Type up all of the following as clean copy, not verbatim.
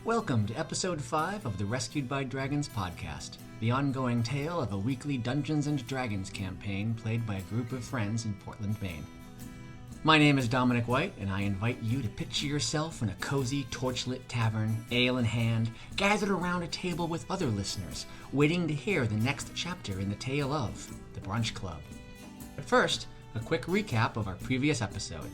Welcome to Episode 5 of the Rescued by Dragons podcast, the ongoing tale of a weekly Dungeons & Dragons campaign played by a group of friends in Portland, Maine. My name is Dominic White, and I invite you to picture yourself in a cozy, torchlit tavern, ale in hand, gathered around a table with other listeners, waiting to hear the next chapter in the tale of the Brunch Club. But first, a quick recap of our previous episode.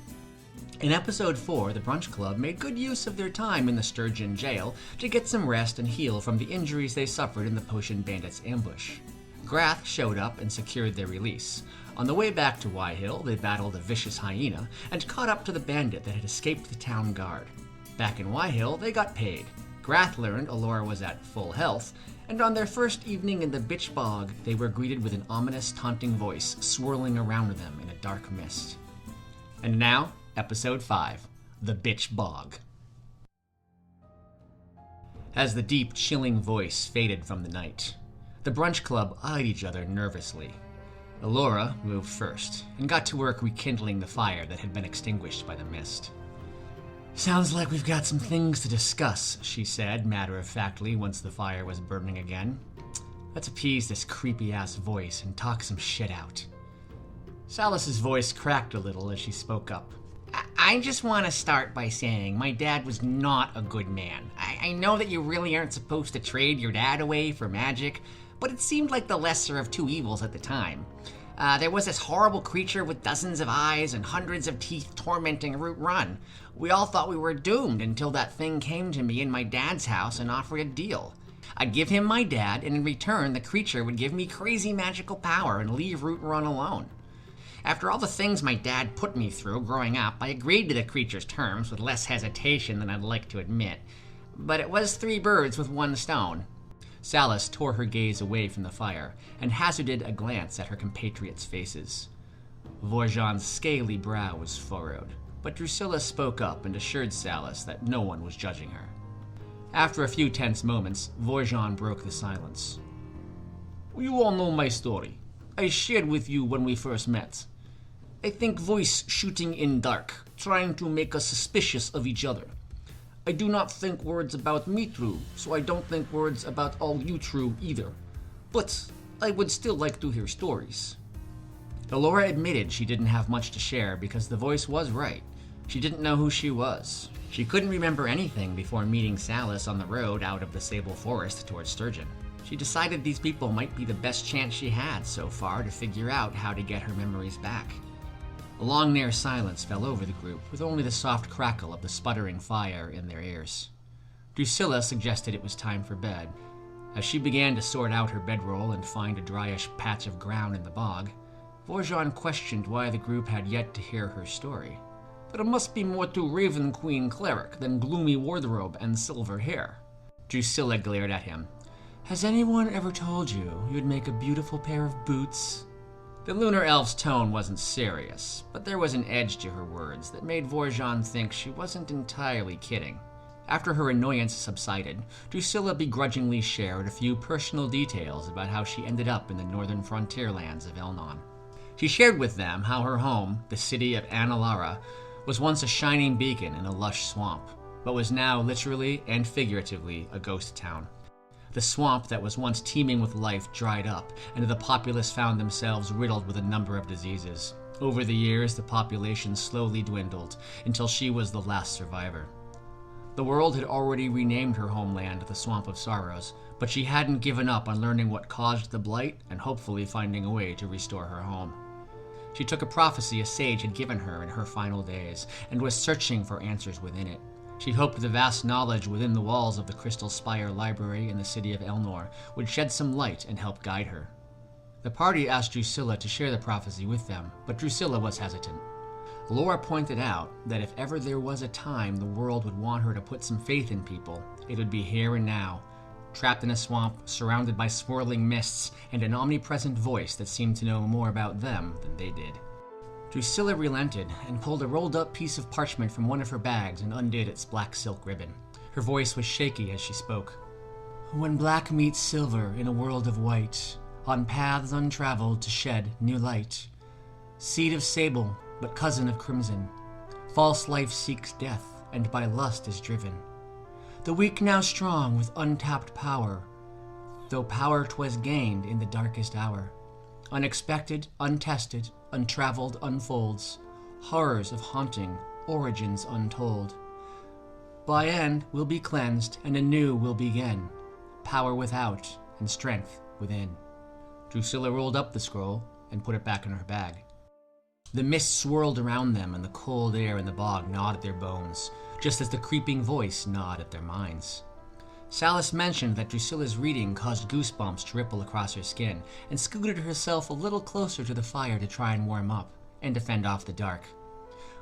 In Episode 4, the Brunch Club made good use of their time in the Sturgeon jail to get some rest and heal from the injuries they suffered in the Potion Bandits' ambush. Grath showed up and secured their release. On the way back to Y Hill, they battled a vicious hyena and caught up to the bandit that had escaped the town guard. Back in Y Hill, they got paid. Grath learned Alora was at full health, and on their first evening in the Bitch Bog, they were greeted with an ominous, taunting voice swirling around them in a dark mist. And now, Episode 5, The Bitch Bog. As the deep, chilling voice faded from the night, the Brunch Club eyed each other nervously. Alora moved first, and got to work rekindling the fire that had been extinguished by the mist. "Sounds like we've got some things to discuss," she said, matter-of-factly, once the fire was burning again. "Let's appease this creepy-ass voice and talk some shit out." Salas's voice cracked a little as she spoke up. I just want to start by saying my dad was not a good man. I know that you really aren't supposed to trade your dad away for magic, but it seemed like the lesser of two evils at the time. There was this horrible creature with dozens of eyes and hundreds of teeth tormenting Root Run. We all thought we were doomed until that thing came to me in my dad's house and offered a deal. I'd give him my dad, and in return the creature would give me crazy magical power and leave Root Run alone. After all the things my dad put me through growing up, I agreed to the creature's terms with less hesitation than I'd like to admit. But it was 3 birds with 1 stone. Salas tore her gaze away from the fire and hazarded a glance at her compatriots' faces. Vorjan's scaly brow was furrowed, but Drusilla spoke up and assured Salas that no one was judging her. After a few tense moments, Vorjan broke the silence. "You all know my story. I shared with you when we first met. I think voice shooting in dark, trying to make us suspicious of each other. I do not think words about me true, so I don't think words about all you true either. But I would still like to hear stories." Alora admitted she didn't have much to share because the voice was right. She didn't know who she was. She couldn't remember anything before meeting Salas on the road out of the Sable Forest towards Sturgeon. She decided these people might be the best chance she had so far to figure out how to get her memories back. A long near silence fell over the group, with only the soft crackle of the sputtering fire in their ears. Drusilla suggested it was time for bed. As she began to sort out her bedroll and find a dryish patch of ground in the bog, Vorjan questioned why the group had yet to hear her story. "There must be more to Raven Queen Cleric than gloomy wardrobe and silver hair." Drusilla glared at him. "Has anyone ever told you you'd make a beautiful pair of boots?" The lunar elf's tone wasn't serious, but there was an edge to her words that made Vorjan think she wasn't entirely kidding. After her annoyance subsided, Drusilla begrudgingly shared a few personal details about how she ended up in the northern frontier lands of Elnon. She shared with them how her home, the city of Analara, was once a shining beacon in a lush swamp, but was now literally and figuratively a ghost town. The swamp that was once teeming with life dried up, and the populace found themselves riddled with a number of diseases. Over the years, the population slowly dwindled, until she was the last survivor. The world had already renamed her homeland the Swamp of Sorrows, but she hadn't given up on learning what caused the blight and hopefully finding a way to restore her home. She took a prophecy a sage had given her in her final days, and was searching for answers within it. She hoped the vast knowledge within the walls of the Crystal Spire Library in the city of Elnor would shed some light and help guide her. The party asked Drusilla to share the prophecy with them, but Drusilla was hesitant. Laura pointed out that if ever there was a time the world would want her to put some faith in people, it would be here and now, trapped in a swamp, surrounded by swirling mists, and an omnipresent voice that seemed to know more about them than they did. Drusilla relented and pulled a rolled-up piece of parchment from one of her bags and undid its black silk ribbon. Her voice was shaky as she spoke. "When black meets silver in a world of white, on paths untraveled to shed new light. Seed of sable, but cousin of crimson, false life seeks death, and by lust is driven. The weak now strong with untapped power, though power 'twas gained in the darkest hour. Unexpected, untested, untraveled unfolds, horrors of haunting, origins untold. By end will be cleansed, and anew will begin, power without and strength within. Drusilla rolled up the scroll and put it back in her bag. The mist swirled around them, and the cold air in the bog gnawed at their bones, just as the creeping voice gnawed at their minds. Salis mentioned that Drusilla's reading caused goosebumps to ripple across her skin, and scooted herself a little closer to the fire to try and warm up, and to fend off the dark.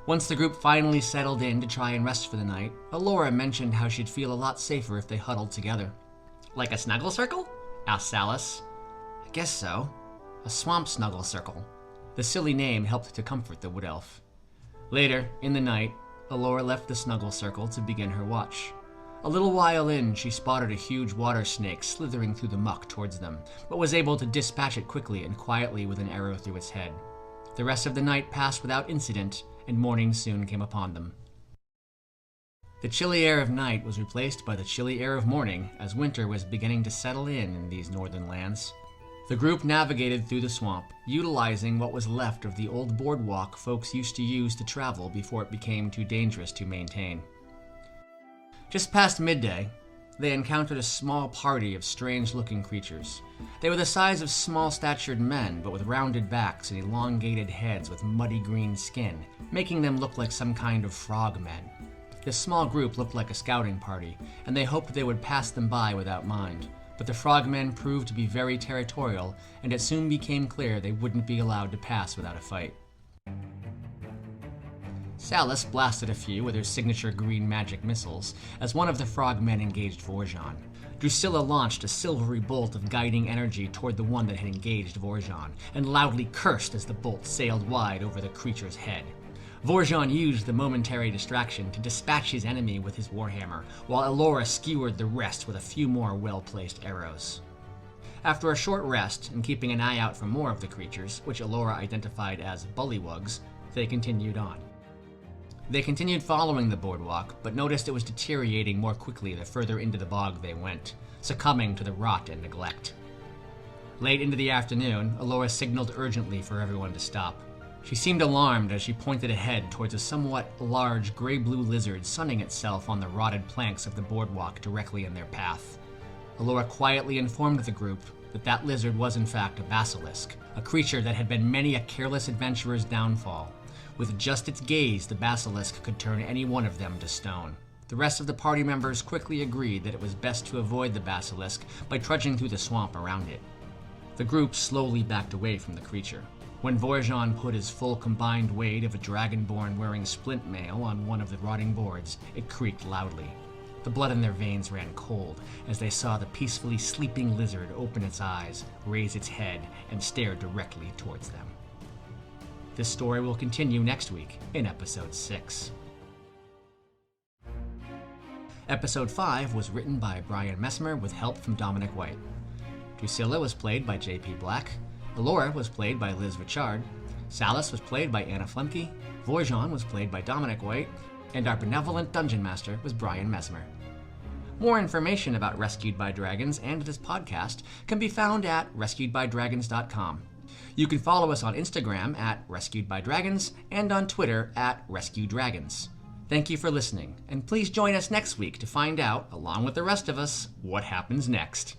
Once the group finally settled in to try and rest for the night, Alora mentioned how she'd feel a lot safer if they huddled together. "Like a snuggle circle?" asked Salis. "I guess so. A swamp snuggle circle." The silly name helped to comfort the wood elf. Later, in the night, Alora left the snuggle circle to begin her watch. A little while in, she spotted a huge water snake slithering through the muck towards them, but was able to dispatch it quickly and quietly with an arrow through its head. The rest of the night passed without incident, and morning soon came upon them. The chilly air of night was replaced by the chilly air of morning, as winter was beginning to settle in these northern lands. The group navigated through the swamp, utilizing what was left of the old boardwalk folks used to use to travel before it became too dangerous to maintain. Just past midday, they encountered a small party of strange-looking creatures. They were the size of small-statured men, but with rounded backs and elongated heads with muddy green skin, making them look like some kind of frogmen. This small group looked like a scouting party, and they hoped they would pass them by without mind. But the frogmen proved to be very territorial, and it soon became clear they wouldn't be allowed to pass without a fight. Salis blasted a few with her signature green magic missiles as one of the frogmen engaged Vorjon. Drusilla launched a silvery bolt of guiding energy toward the one that had engaged Vorjon, and loudly cursed as the bolt sailed wide over the creature's head. Vorjon used the momentary distraction to dispatch his enemy with his warhammer, while Alora skewered the rest with a few more well-placed arrows. After a short rest, and keeping an eye out for more of the creatures, which Alora identified as bullywugs, they continued on. They continued following the boardwalk, but noticed it was deteriorating more quickly the further into the bog they went, succumbing to the rot and neglect. Late into the afternoon, Alora signaled urgently for everyone to stop. She seemed alarmed as she pointed ahead towards a somewhat large gray-blue lizard sunning itself on the rotted planks of the boardwalk directly in their path. Alora quietly informed the group that lizard was in fact a basilisk, a creature that had been many a careless adventurer's downfall. With just its gaze, the basilisk could turn any one of them to stone. The rest of the party members quickly agreed that it was best to avoid the basilisk by trudging through the swamp around it. The group slowly backed away from the creature. When Vorjon put his full combined weight of a dragonborn wearing splint mail on one of the rotting boards, it creaked loudly. The blood in their veins ran cold as they saw the peacefully sleeping lizard open its eyes, raise its head, and stare directly towards them. This story will continue next week in Episode 6. Episode 5 was written by Brian Messmer with help from Dominic White. Drusilla was played by J.P. Black, Alora was played by Liz Richard, Salis was played by Anna Flemke, Vorjon was played by Dominic White, and our benevolent dungeon master was Brian Messmer. More information about Rescued by Dragons and this podcast can be found at rescuedbydragons.com. You can follow us on Instagram at Rescued by Dragons and on Twitter at RescueDragons. Thank you for listening, and please join us next week to find out, along with the rest of us, what happens next.